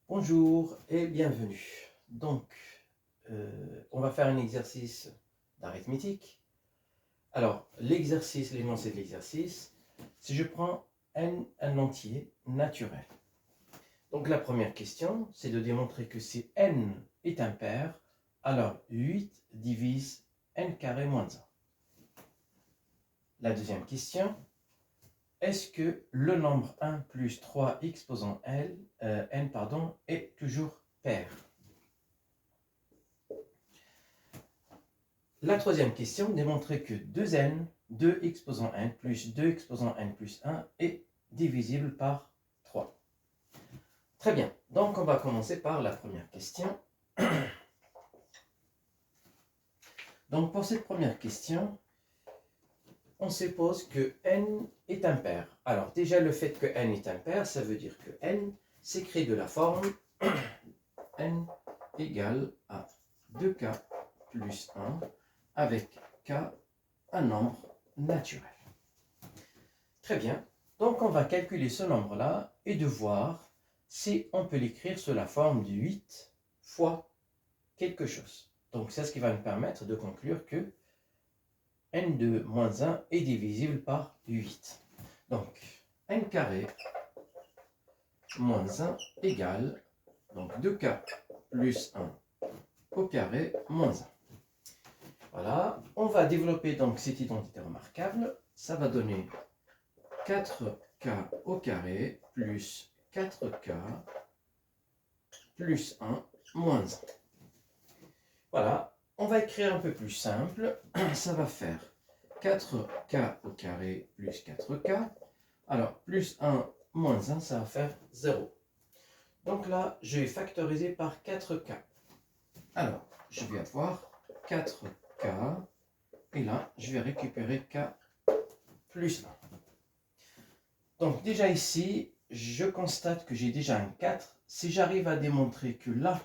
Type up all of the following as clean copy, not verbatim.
Bonjour et bienvenue. Donc, on va faire un exercice d'arithmétique. Alors, l'exercice, l'énoncé de l'exercice, si je prends n un entier naturel. Donc, la première question, c'est de démontrer que si n est impair, alors 8 divise n carré moins 1. La deuxième question, est-ce que le nombre 1 plus 3 exposant n est toujours pair? La troisième question, démontrer que 2n, 2 exposant n plus 2 exposant n plus 1 est divisible par 3. Très bien, donc on va commencer par la première question. Donc pour cette première question, on suppose que n est impair. Alors déjà le fait que n est impair, ça veut dire que n s'écrit de la forme n égale à 2k plus 1 avec k un nombre naturel. Très bien, donc on va calculer ce nombre-là et de voir si on peut l'écrire sous la forme de 8 fois quelque chose. Donc c'est ce qui va nous permettre de conclure que n de moins 1 est divisible par 8. Donc n carré moins 1 égale donc 2k plus 1 au carré moins 1. Voilà, on va développer donc cette identité remarquable. Ça va donner 4k au carré plus 4k plus 1 moins 1. Voilà, on va écrire un peu plus simple. Ça va faire 4k au carré plus 4k. Alors, plus 1 moins 1, ça va faire 0. Donc là, je vais factoriser par 4k. Alors, je vais avoir 4k. Et là, je vais récupérer k plus 1. Donc déjà ici, je constate que j'ai déjà un 4. Si j'arrive à démontrer que là,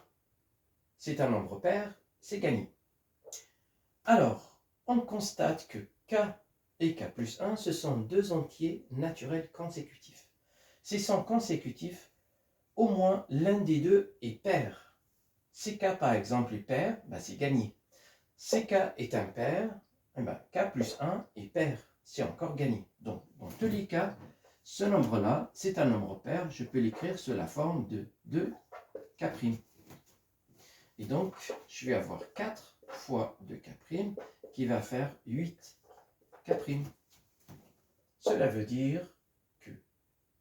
c'est un nombre pair, c'est gagné. Alors, on constate que k et k plus 1, ce sont deux entiers naturels consécutifs. S'ils sont consécutifs, au moins l'un des deux est pair. Si k par exemple est pair, c'est gagné. Si k est impair, k plus 1 est pair, c'est encore gagné. Donc, dans tous les cas, ce nombre-là, c'est un nombre pair, je peux l'écrire sous la forme de 2k'. Et donc, je vais avoir 4 fois 2k' qui va faire 8k'. Cela veut dire que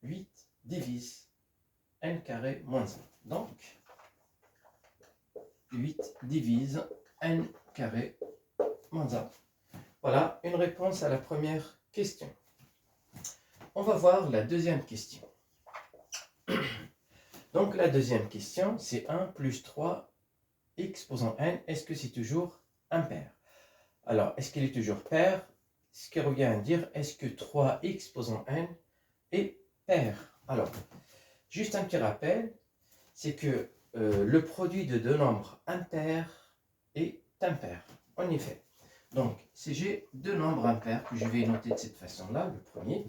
8 divise n carré moins 1. Donc, 8 divise n carré moins 1. Voilà une réponse à la première question. On va voir la deuxième question. Donc la deuxième question, c'est 1 plus 3 exposant n. Est-ce que c'est toujours impair? Alors, est-ce qu'il est toujours pair? Ce qui revient à dire, est-ce que 3 exposant n est pair? Alors, juste un petit rappel, c'est que le produit de deux nombres impairs est impair. En effet. Donc, si j'ai deux nombres impairs que je vais noter de cette façon-là, le premier,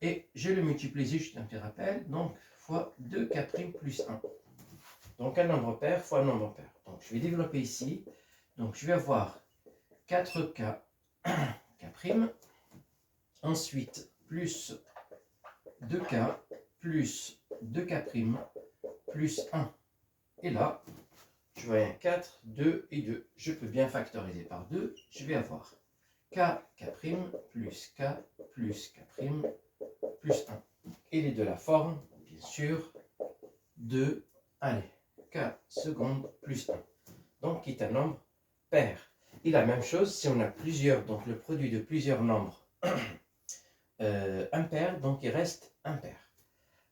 et je le multiplie, juste un petit rappel, donc fois 2k' plus 1. Donc un nombre pair fois un nombre pair. Donc je vais développer ici. Donc je vais avoir 4k k', ensuite plus 2k plus 2k' plus 1. Et là, je vois un 4, 2 et 2. Je peux bien factoriser par 2. Je vais avoir k plus k plus k' plus 1. Il est de la forme, bien sûr, de, allez, k seconde plus 1. Donc, qui est un nombre pair. Et la même chose, si on a plusieurs, donc le produit de plusieurs nombres impairs, donc il reste impair.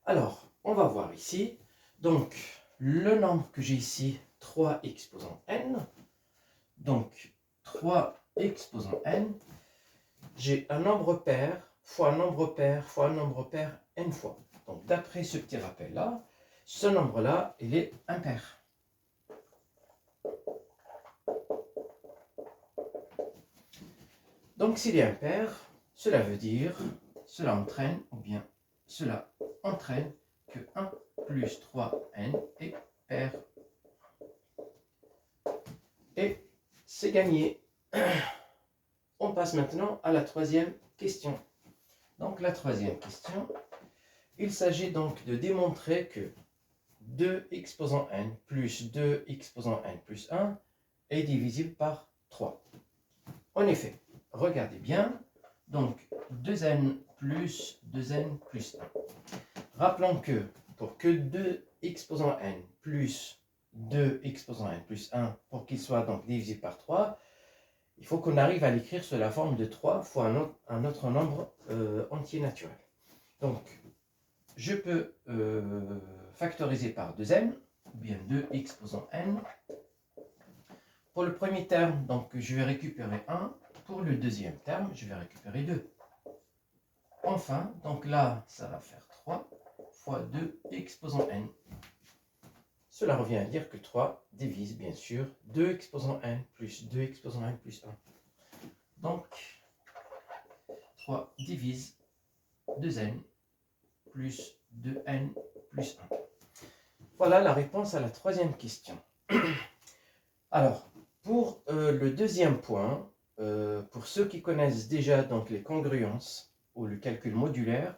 Alors, on va voir ici. Donc, le nombre que j'ai ici, 3 exposant n. Donc, 3 exposant n. J'ai un nombre pair fois un nombre pair fois un nombre pair n fois. Donc, d'après ce petit rappel-là, ce nombre-là, il est impair. Donc, s'il est impair, cela veut dire, cela entraîne que 1 plus 3n est pair. Et c'est gagné. On passe maintenant à la troisième question. Donc la troisième question, il s'agit donc de démontrer que 2 exposant n plus 2 exposant n plus 1 est divisible par 3. En effet, regardez bien, donc 2n plus 2n plus 1. Rappelons que pour que 2 exposant n plus 2 exposant n plus 1, pour qu'il soit donc divisible par 3, il faut qu'on arrive à l'écrire sous la forme de 3 fois un autre nombre entier naturel. Donc, je peux factoriser par 2n, ou bien 2 exposant n. Pour le premier terme, donc, je vais récupérer 1. Pour le deuxième terme, je vais récupérer 2. Enfin, donc là, ça va faire 3 fois 2 exposant n. Cela revient à dire que 3 divise, bien sûr, 2 exposant n plus 2 exposant n plus 1. Donc, 3 divise 2n plus 2n plus 1. Voilà la réponse à la troisième question. Alors, pour le deuxième point, pour ceux qui connaissent déjà donc les congruences ou le calcul modulaire,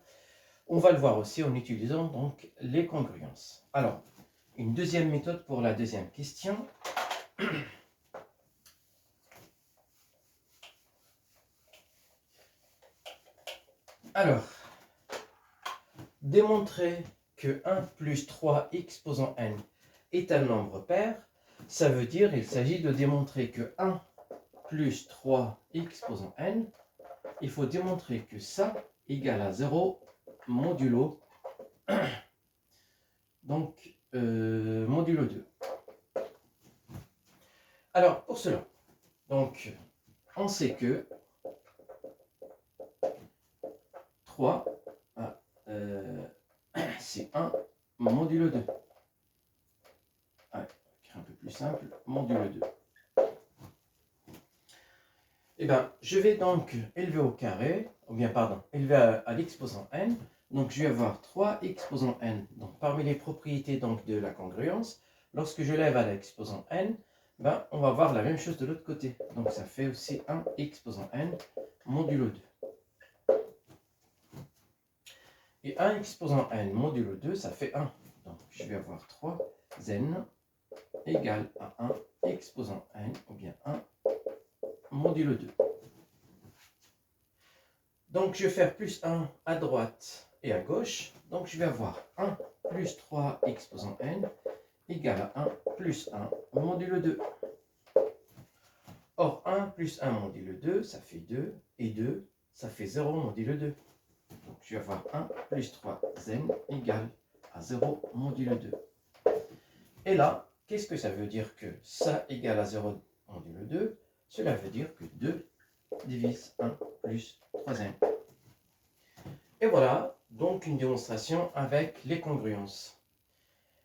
on va le voir aussi en utilisant donc les congruences. Alors, une deuxième méthode pour la deuxième question. Alors, démontrer que 1 plus 3 exposant n est un nombre pair, ça veut dire qu'il s'agit de démontrer que 1 plus 3 exposant n, il faut démontrer que ça égale à 0 modulo, donc modulo 2. Alors, pour cela, donc, on sait que 3, c'est 1 modulo 2. Allez, un peu plus simple, modulo 2. Eh bien, je vais donc élever au carré, ou bien, pardon, élever à l'exposant n. Donc, je vais avoir 3 exposant n. Donc, parmi les propriétés donc, de la congruence, lorsque je lève à l'exposant n, ben, on va voir la même chose de l'autre côté. Donc, ça fait aussi 1 exposant n modulo 2. Et 1 exposant n modulo 2, ça fait 1. Donc, je vais avoir 3n égale à 1 exposant n, ou bien 1 modulo 2. Donc, je vais faire plus 1 à droite et à gauche. Donc, je vais avoir 1 plus 3 exposant n égale à 1 plus 1 modulo 2. Or, 1 plus 1 modulo 2, ça fait 2. Et 2, ça fait 0 modulo 2. Donc, je vais avoir 1 plus 3n égale à 0 modulo 2. Et là, qu'est-ce que ça veut dire que ça égale à 0 modulo 2? Cela veut dire que 2 divise 1 plus 3n. Et voilà, donc une démonstration avec les congruences.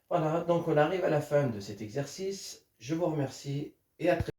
Voilà, donc on arrive à la fin de cet exercice. Je vous remercie et à très bientôt.